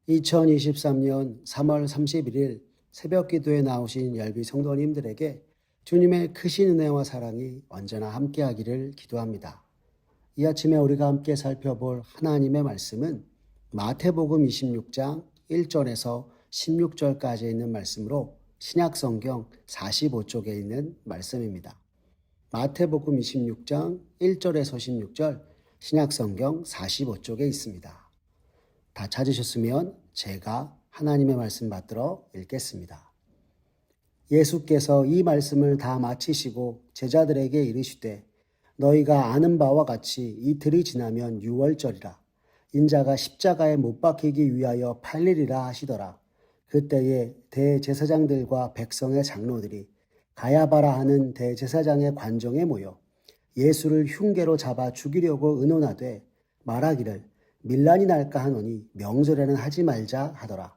2023년 3월 31일 새벽 기도에 나오신 열비 성도님들에게 주님의 크신 은혜와 사랑이 언제나 함께하기를 기도합니다. 이 아침에 우리가 함께 살펴볼 하나님의 말씀은 마태복음 26장 1절에서 16절까지 있는 말씀으로 신약성경 45쪽에 있는 말씀입니다. 마태복음 26장 1절에서 16절 신약성경 45쪽에 있습니다. 다 찾으셨으면 제가 하나님의 말씀 받들어 읽겠습니다. 예수께서 이 말씀을 다 마치시고 제자들에게 이르시되 너희가 아는 바와 같이 이틀이 지나면 유월절이라 인자가 십자가에 못 박히기 위하여 팔리리라 하시더라. 그때에 대제사장들과 백성의 장로들이 가야바라 하는 대제사장의 관정에 모여 예수를 흉계로 잡아 죽이려고 의논하되 말하기를 밀란이 날까 하노니 명절에는 하지 말자 하더라.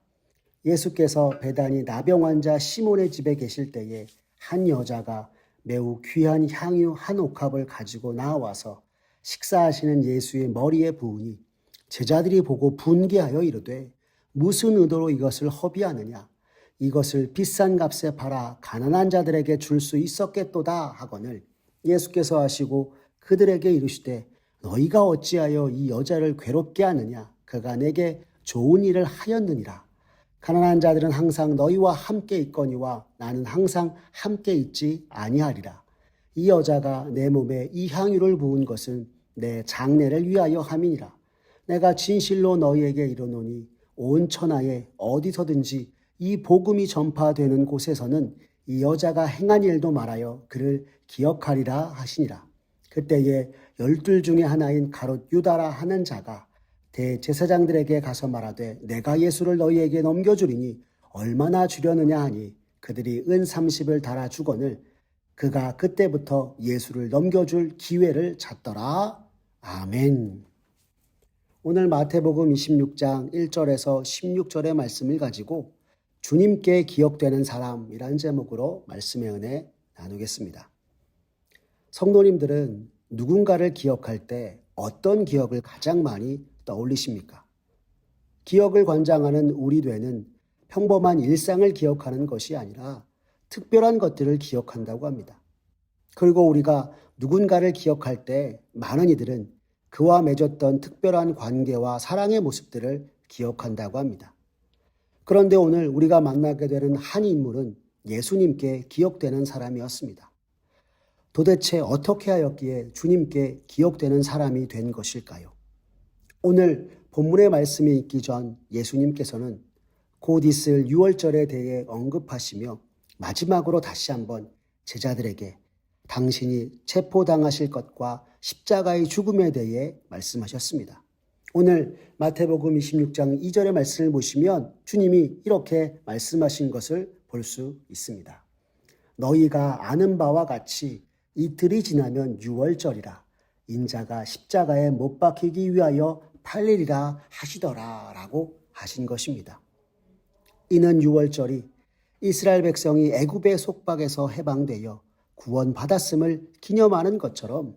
예수께서 베다니 나병 환자 시몬의 집에 계실 때에 한 여자가 매우 귀한 향유 한 옥합을 가지고 나와서 식사하시는 예수의 머리에 부으니 제자들이 보고 분개하여 이르되 무슨 의도로 이것을 허비하느냐? 이것을 비싼 값에 팔아 가난한 자들에게 줄 수 있었겠도다 하거늘 예수께서 하시고 그들에게 이르시되 너희가 어찌하여 이 여자를 괴롭게 하느냐? 그가 내게 좋은 일을 하였느니라. 가난한 자들은 항상 너희와 함께 있거니와 나는 항상 함께 있지 아니하리라. 이 여자가 내 몸에 이 향유를 부은 것은 내 장례를 위하여 함이니라. 내가 진실로 너희에게 이르노니 온 천하에 어디서든지 이 복음이 전파되는 곳에서는 이 여자가 행한 일도 말하여 그를 기억하리라 하시니라. 그때에 12 중에 하나인 가롯 유다라 하는 자가 대제사장들에게 가서 말하되 내가 예수를 너희에게 넘겨주리니 얼마나 주려느냐 하니 그들이 은 30을 달아 주거늘 그가 그때부터 예수를 넘겨줄 기회를 찾더라. 아멘. 오늘 마태복음 26장 1절에서 16절의 말씀을 가지고 주님께 기억되는 사람이라는 제목으로 말씀의 은혜 나누겠습니다. 성도님들은 누군가를 기억할 때 어떤 기억을 가장 많이 떠올리십니까? 기억을 관장하는 우리 뇌는 평범한 일상을 기억하는 것이 아니라 특별한 것들을 기억한다고 합니다. 그리고 우리가 누군가를 기억할 때 많은 이들은 그와 맺었던 특별한 관계와 사랑의 모습들을 기억한다고 합니다. 그런데 오늘 우리가 만나게 되는 한 인물은 예수님께 기억되는 사람이었습니다. 도대체 어떻게 하였기에 주님께 기억되는 사람이 된 것일까요? 오늘 본문의 말씀이 있기 전 예수님께서는 곧 있을 유월절에 대해 언급하시며 마지막으로 다시 한번 제자들에게 당신이 체포당하실 것과 십자가의 죽음에 대해 말씀하셨습니다. 오늘 마태복음 26장 2절의 말씀을 보시면 주님이 이렇게 말씀하신 것을 볼 수 있습니다. 너희가 아는 바와 같이 이틀이 지나면 유월절이라 인자가 십자가에 못 박히기 위하여 팔리리라 하시더라 라고 하신 것입니다. 이는 유월절이 이스라엘 백성이 애굽의 속박에서 해방되어 구원받았음을 기념하는 것처럼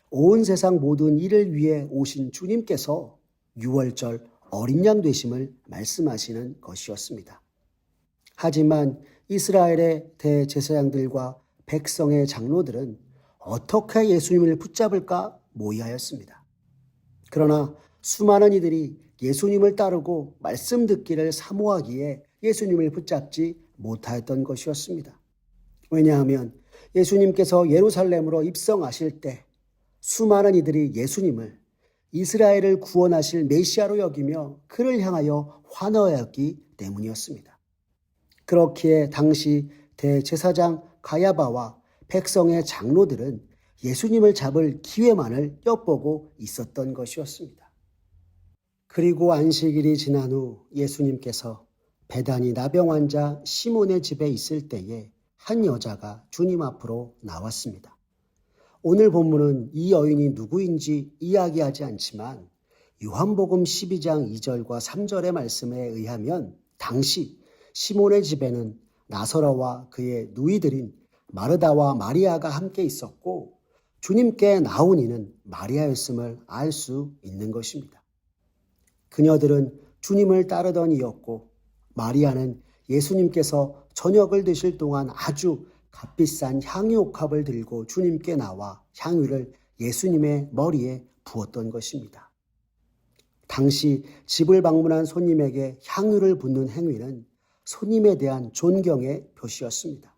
온 세상 모든 일을 위해 오신 주님께서 유월절 어린 양 되심을 말씀하시는 것이었습니다. 하지만 이스라엘의 대제사장들과 백성의 장로들은 어떻게 예수님을 붙잡을까 모의하였습니다. 그러나 수많은 이들이 예수님을 따르고 말씀 듣기를 사모하기에 예수님을 붙잡지 못하였던 것이었습니다. 왜냐하면 예수님께서 예루살렘으로 입성하실 때 수많은 이들이 예수님을 이스라엘을 구원하실 메시아로 여기며 그를 향하여 환호하였기 때문이었습니다. 그렇기에 당시 대제사장 가야바와 백성의 장로들은 예수님을 잡을 기회만을 엿보고 있었던 것이었습니다. 그리고 안식일이 지난 후 예수님께서 베다니 나병 환자 시몬의 집에 있을 때에 한 여자가 주님 앞으로 나왔습니다. 오늘 본문은 이 여인이 누구인지 이야기하지 않지만 요한복음 12장 2절과 3절의 말씀에 의하면 당시 시몬의 집에는 나사로와 그의 누이들인 마르다와 마리아가 함께 있었고 주님께 나온 이는 마리아였음을 알 수 있는 것입니다. 그녀들은 주님을 따르던 이였고 마리아는 예수님께서 저녁을 드실 동안 아주 값비싼 향유 옥합을 들고 주님께 나와 향유를 예수님의 머리에 부었던 것입니다. 당시 집을 방문한 손님에게 향유를 붓는 행위는 손님에 대한 존경의 표시였습니다.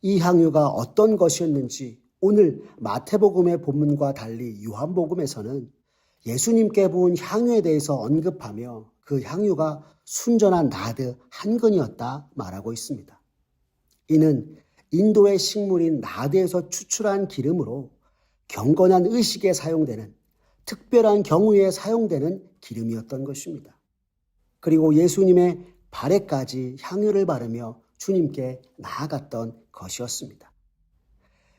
이 향유가 어떤 것이었는지 오늘 마태복음의 본문과 달리 요한복음에서는 예수님께 부은 향유에 대해서 언급하며 그 향유가 순전한 나드 한 근이었다 말하고 있습니다. 이는 인도의 식물인 나드에서 추출한 기름으로 경건한 의식에 사용되는 특별한 경우에 사용되는 기름이었던 것입니다. 그리고 예수님의 발에까지 향유를 바르며 주님께 나아갔던 것이었습니다.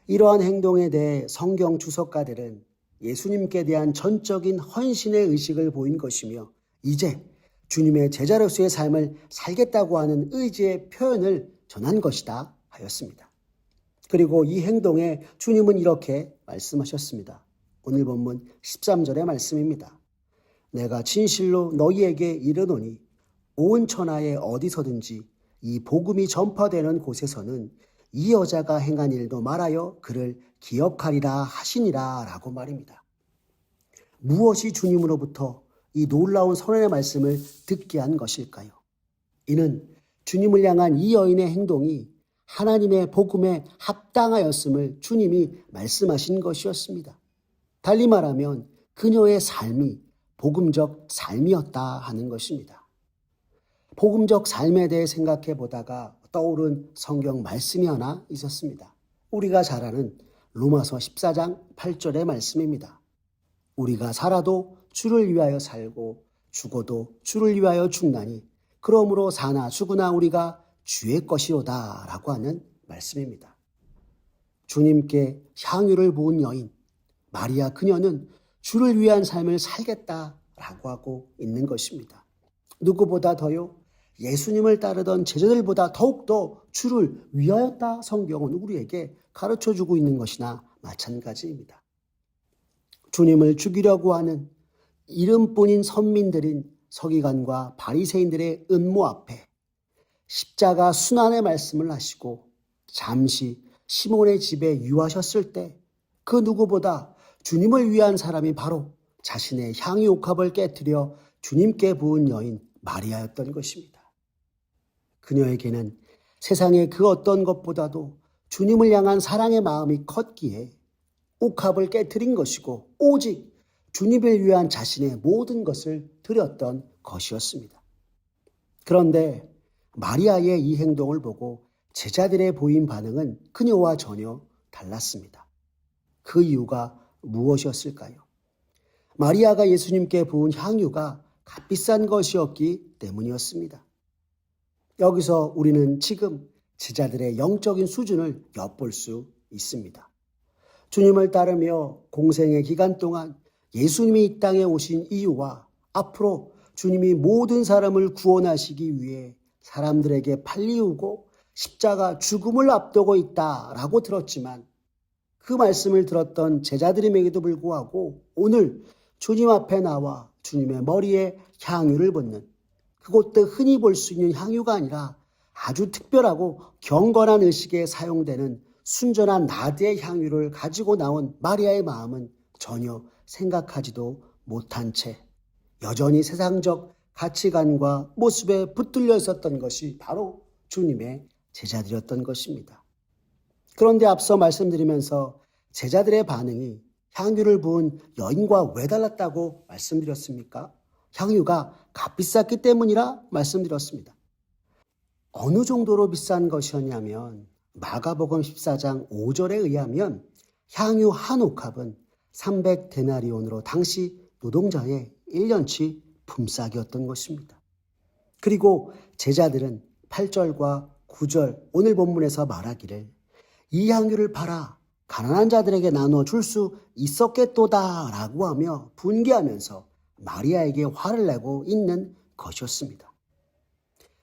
이러한 행동에 대해 성경 주석가들은 예수님께 대한 전적인 헌신의 의식을 보인 것이며 이제 주님의 제자로서의 삶을 살겠다고 하는 의지의 표현을 전한 것이다 하였습니다. 그리고 이 행동에 주님은 이렇게 말씀하셨습니다. 오늘 본문 13절의 말씀입니다. 내가 진실로 너희에게 이르노니 온 천하에 어디서든지 이 복음이 전파되는 곳에서는 이 여자가 행한 일도 말하여 그를 기억하리라 하시니라 라고 말입니다. 무엇이 주님으로부터 이 놀라운 선언의 말씀을 듣게 한 것일까요? 이는 주님을 향한 이 여인의 행동이 하나님의 복음에 합당하였음을 주님이 말씀하신 것이었습니다. 달리 말하면 그녀의 삶이 복음적 삶이었다 하는 것입니다. 복음적 삶에 대해 생각해 보다가 떠오른 성경 말씀이 하나 있었습니다. 우리가 잘 아는 로마서 14장 8절의 말씀입니다. 우리가 살아도 주를 위하여 살고 죽어도 주를 위하여 죽나니 그러므로 사나 죽으나 우리가 주의 것이로다 라고 하는 말씀입니다. 주님께 향유를 부은 여인 마리아 그녀는 주를 위한 삶을 살겠다라고 하고 있는 것입니다. 누구보다 더요 예수님을 따르던 제자들보다 더욱더 주를 위하였다 성경은 우리에게 가르쳐주고 있는 것이나 마찬가지입니다. 주님을 죽이려고 하는 이름뿐인 선민들인 서기관과 바리새인들의 음모 앞에 십자가 순환의 말씀을 하시고 잠시 시몬의 집에 유하셨을 때 그 누구보다 주님을 위한 사람이 바로 자신의 향유 옥합을 깨뜨려 주님께 부은 여인 마리아였던 것입니다. 그녀에게는 세상의 그 어떤 것보다도 주님을 향한 사랑의 마음이 컸기에 옥합을 깨뜨린 것이고 오직 주님을 위한 자신의 모든 것을 드렸던 것이었습니다. 그런데 마리아의 이 행동을 보고 제자들의 보인 반응은 그녀와 전혀 달랐습니다. 그 이유가 무엇이었을까요? 마리아가 예수님께 부은 향유가 값비싼 것이었기 때문이었습니다. 여기서 우리는 지금 제자들의 영적인 수준을 엿볼 수 있습니다. 주님을 따르며 공생의 기간 동안 예수님이 이 땅에 오신 이유와 앞으로 주님이 모든 사람을 구원하시기 위해 사람들에게 팔리우고 십자가 죽음을 앞두고 있다라고 들었지만 그 말씀을 들었던 제자들임에도 불구하고 오늘 주님 앞에 나와 주님의 머리에 향유를 붓는 그것도 흔히 볼 수 있는 향유가 아니라 아주 특별하고 경건한 의식에 사용되는 순전한 나드의 향유를 가지고 나온 마리아의 마음은 전혀 생각하지도 못한 채 여전히 세상적 가치관과 모습에 붙들려 있었던 것이 바로 주님의 제자들이었던 것입니다. 그런데 앞서 말씀드리면서 제자들의 반응이 향유를 부은 여인과 왜 달랐다고 말씀드렸습니까? 향유가 값비쌌기 때문이라 말씀드렸습니다. 어느 정도로 비싼 것이었냐면 마가복음 14장 5절에 의하면 향유 한 옥합은 300데나리온으로 당시 노동자의 1년치 품삯이었던 것입니다. 그리고 제자들은 8절과 9절 오늘 본문에서 말하기를 이 향유를 팔아 가난한 자들에게 나눠 줄 수 있었겠도다 라고 하며 분개하면서 마리아에게 화를 내고 있는 것이었습니다.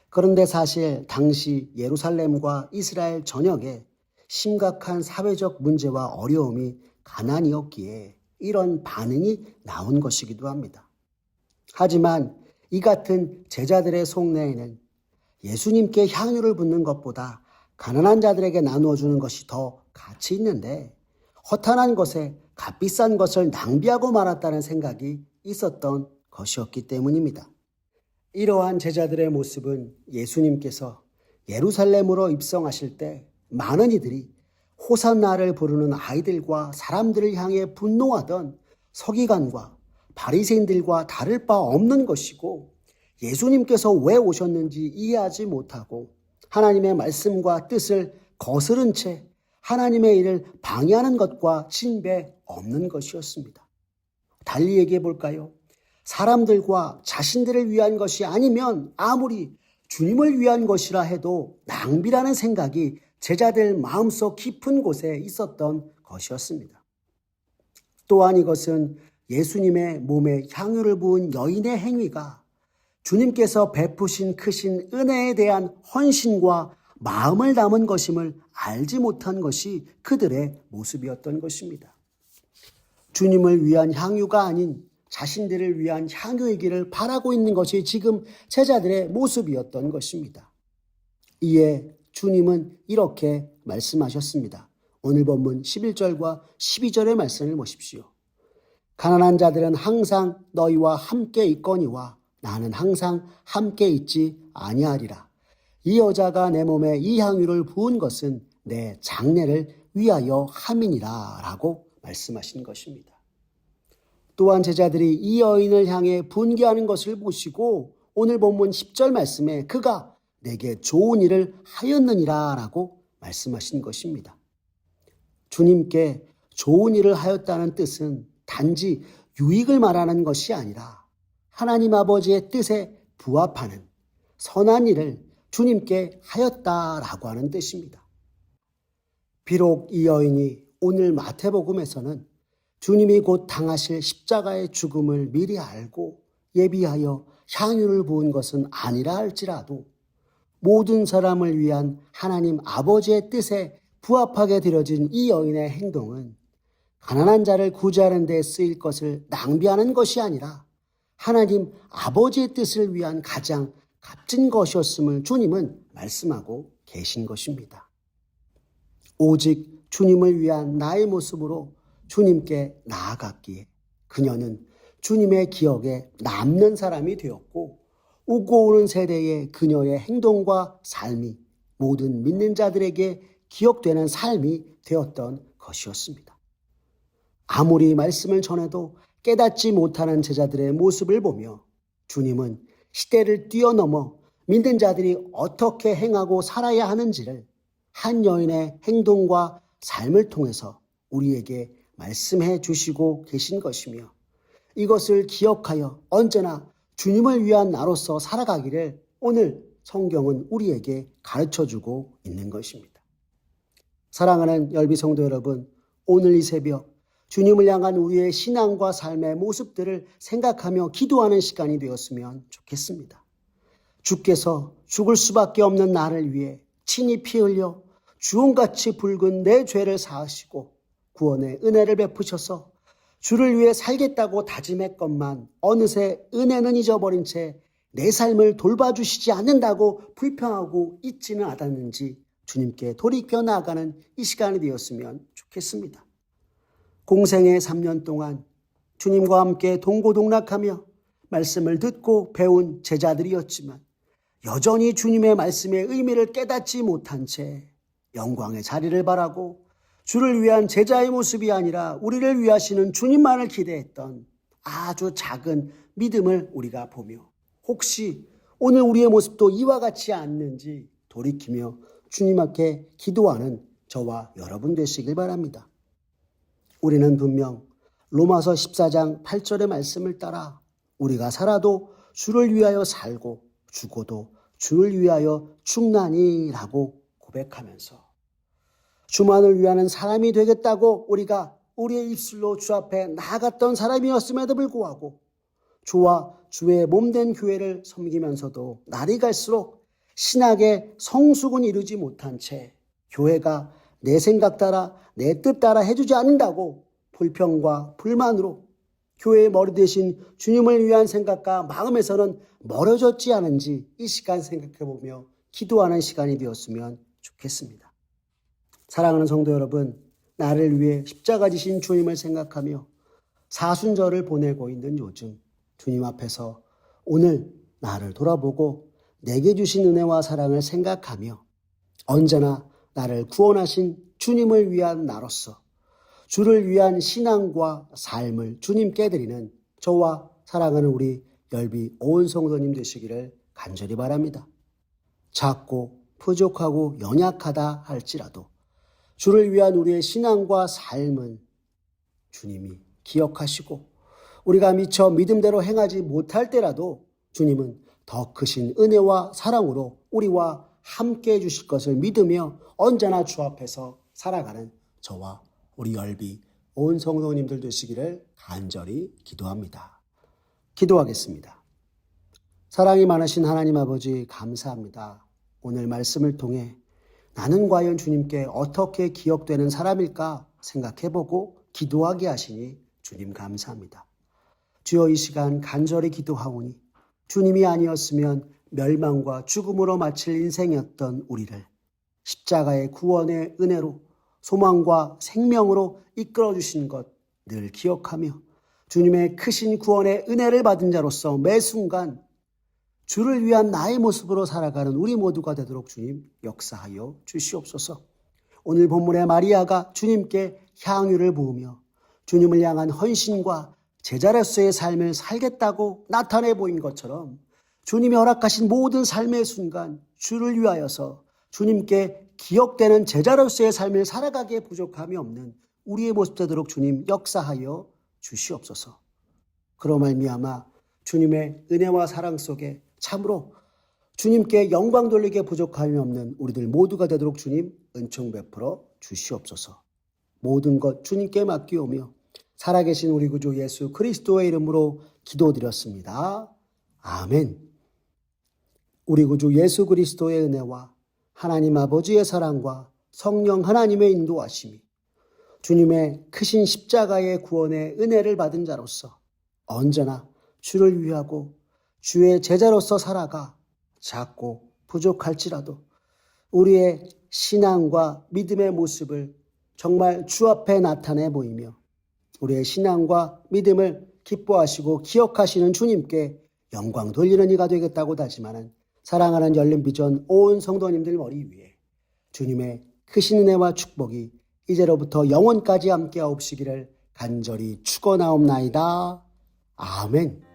그런데 사실 당시 예루살렘과 이스라엘 전역에 심각한 사회적 문제와 어려움이 가난이었기에 이런 반응이 나온 것이기도 합니다. 하지만 이 같은 제자들의 속내에는 예수님께 향유를 붓는 것보다 가난한 자들에게 나누어 주는 것이 더 가치 있는데 허탄한 것에 값비싼 것을 낭비하고 말았다는 생각이 있었던 것이었기 때문입니다. 이러한 제자들의 모습은 예수님께서 예루살렘으로 입성하실 때 많은 이들이 호산나를 부르는 아이들과 사람들을 향해 분노하던 서기관과 바리새인들과 다를 바 없는 것이고, 예수님께서 왜 오셨는지 이해하지 못하고 하나님의 말씀과 뜻을 거스른 채 하나님의 일을 방해하는 것과 진배 없는 것이었습니다. 달리 얘기해 볼까요? 사람들과 자신들을 위한 것이 아니면 아무리 주님을 위한 것이라 해도 낭비라는 생각이 제자들 마음속 깊은 곳에 있었던 것이었습니다. 또한 이것은 예수님의 몸에 향유를 부은 여인의 행위가 주님께서 베푸신 크신 은혜에 대한 헌신과 마음을 담은 것임을 알지 못한 것이 그들의 모습이었던 것입니다. 주님을 위한 향유가 아닌 자신들을 위한 향유이기를 바라고 있는 것이 지금 제자들의 모습이었던 것입니다. 이에 주님은 이렇게 말씀하셨습니다. 오늘 본문 11절과 12절의 말씀을 보십시오. 가난한 자들은 항상 너희와 함께 있거니와 나는 항상 함께 있지 아니하리라. 이 여자가 내 몸에 이 향유를 부은 것은 내 장례를 위하여 함이니라 라고 말씀하신 것입니다. 또한 제자들이 이 여인을 향해 분개하는 것을 보시고 오늘 본문 10절 말씀에 그가 내게 좋은 일을 하였느니라 라고 말씀하신 것입니다. 주님께 좋은 일을 하였다는 뜻은 단지 유익을 말하는 것이 아니라 하나님 아버지의 뜻에 부합하는 선한 일을 주님께 하였다라고 하는 뜻입니다. 비록 이 여인이 오늘 마태복음에서는 주님이 곧 당하실 십자가의 죽음을 미리 알고 예비하여 향유를 부은 것은 아니라 할지라도 모든 사람을 위한 하나님 아버지의 뜻에 부합하게 드려진 이 여인의 행동은 가난한 자를 구제하는 데 쓰일 것을 낭비하는 것이 아니라 하나님 아버지의 뜻을 위한 가장 값진 것이었음을 주님은 말씀하고 계신 것입니다. 오직 주님을 위한 나의 모습으로 주님께 나아갔기에 그녀는 주님의 기억에 남는 사람이 되었고 오고 오는 세대의 그녀의 행동과 삶이 모든 믿는 자들에게 기억되는 삶이 되었던 것이었습니다. 아무리 말씀을 전해도 깨닫지 못하는 제자들의 모습을 보며 주님은 시대를 뛰어넘어 믿는 자들이 어떻게 행하고 살아야 하는지를 한 여인의 행동과 삶을 통해서 우리에게 말씀해 주시고 계신 것이며 이것을 기억하여 언제나 주님을 위한 나로서 살아가기를 오늘 성경은 우리에게 가르쳐주고 있는 것입니다. 사랑하는 열비 성도 여러분, 오늘 이 새벽 주님을 향한 우리의 신앙과 삶의 모습들을 생각하며 기도하는 시간이 되었으면 좋겠습니다. 주께서 죽을 수밖에 없는 나를 위해 친히 피 흘려 주홍같이 붉은 내 죄를 사하시고 구원의 은혜를 베푸셔서 주를 위해 살겠다고 다짐했건만 어느새 은혜는 잊어버린 채 내 삶을 돌봐주시지 않는다고 불평하고 있지는 않았는지 주님께 돌이켜 나아가는 이 시간이 되었으면 좋겠습니다. 공생의 3년 동안 주님과 함께 동고동락하며 말씀을 듣고 배운 제자들이었지만 여전히 주님의 말씀의 의미를 깨닫지 못한 채 영광의 자리를 바라고 주를 위한 제자의 모습이 아니라 우리를 위하시는 주님만을 기대했던 아주 작은 믿음을 우리가 보며 혹시 오늘 우리의 모습도 이와 같지 않는지 돌이키며 주님 앞에 기도하는 저와 여러분 되시길 바랍니다. 우리는 분명 로마서 14장 8절의 말씀을 따라 우리가 살아도 주를 위하여 살고 죽어도 주를 위하여 죽나니라고 고백하면서 주만을 위하는 사람이 되겠다고 우리가 우리의 입술로 주 앞에 나아갔던 사람이었음에도 불구하고 주와 주의 몸된 교회를 섬기면서도 날이 갈수록 신학의 성숙은 이루지 못한 채 교회가 내 생각 따라 내 뜻 따라 해주지 않는다고 불평과 불만으로 교회의 머리 대신 주님을 위한 생각과 마음에서는 멀어졌지 않은지 이 시간 생각해보며 기도하는 시간이 되었으면 좋겠습니다. 사랑하는 성도 여러분, 나를 위해 십자가 지신 주님을 생각하며 사순절을 보내고 있는 요즘 주님 앞에서 오늘 나를 돌아보고 내게 주신 은혜와 사랑을 생각하며 언제나 나를 구원하신 주님을 위한 나로서 주를 위한 신앙과 삶을 주님께 드리는 저와 사랑하는 우리 열비 온 성도님 되시기를 간절히 바랍니다. 작고 부족하고 연약하다 할지라도 주를 위한 우리의 신앙과 삶은 주님이 기억하시고 우리가 미처 믿음대로 행하지 못할 때라도 주님은 더 크신 은혜와 사랑으로 우리와 함께 해주실 것을 믿으며 언제나 주 앞에서 살아가는 저와 우리 열비 온 성도님들 되시기를 간절히 기도합니다. 기도하겠습니다. 사랑이 많으신 하나님 아버지 감사합니다. 오늘 말씀을 통해 나는 과연 주님께 어떻게 기억되는 사람일까 생각해보고 기도하게 하시니 주님 감사합니다. 주여 이 시간 간절히 기도하오니 주님이 아니었으면 멸망과 죽음으로 마칠 인생이었던 우리를 십자가의 구원의 은혜로 소망과 생명으로 이끌어주신 것 늘 기억하며 주님의 크신 구원의 은혜를 받은 자로서 매 순간 주를 위한 나의 모습으로 살아가는 우리 모두가 되도록 주님 역사하여 주시옵소서. 오늘 본문의 마리아가 주님께 향유를 부으며 주님을 향한 헌신과 제자로서의 삶을 살겠다고 나타내 보인 것처럼 주님이 허락하신 모든 삶의 순간 주를 위하여서 주님께 기억되는 제자로서의 삶을 살아가기에 부족함이 없는 우리의 모습 되도록 주님 역사하여 주시옵소서. 그로 말미암아 주님의 은혜와 사랑 속에 참으로 주님께 영광 돌리기에 부족함이 없는 우리들 모두가 되도록 주님 은총 베풀어 주시옵소서. 모든 것 주님께 맡기오며 살아계신 우리 구주 예수 그리스도의 이름으로 기도드렸습니다. 아멘. 우리 구주 예수 그리스도의 은혜와 하나님 아버지의 사랑과 성령 하나님의 인도하심이 주님의 크신 십자가의 구원의 은혜를 받은 자로서 언제나 주를 위하고 주의 제자로서 살아가 작고 부족할지라도 우리의 신앙과 믿음의 모습을 정말 주 앞에 나타내 보이며 우리의 신앙과 믿음을 기뻐하시고 기억하시는 주님께 영광 돌리는 이가 되겠다고 다짐하는 사랑하는 열린비전 온 성도님들 머리 위에 주님의 크신 은혜와 축복이 이제로부터 영원까지 함께하옵시기를 간절히 축원하옵나이다. 아멘.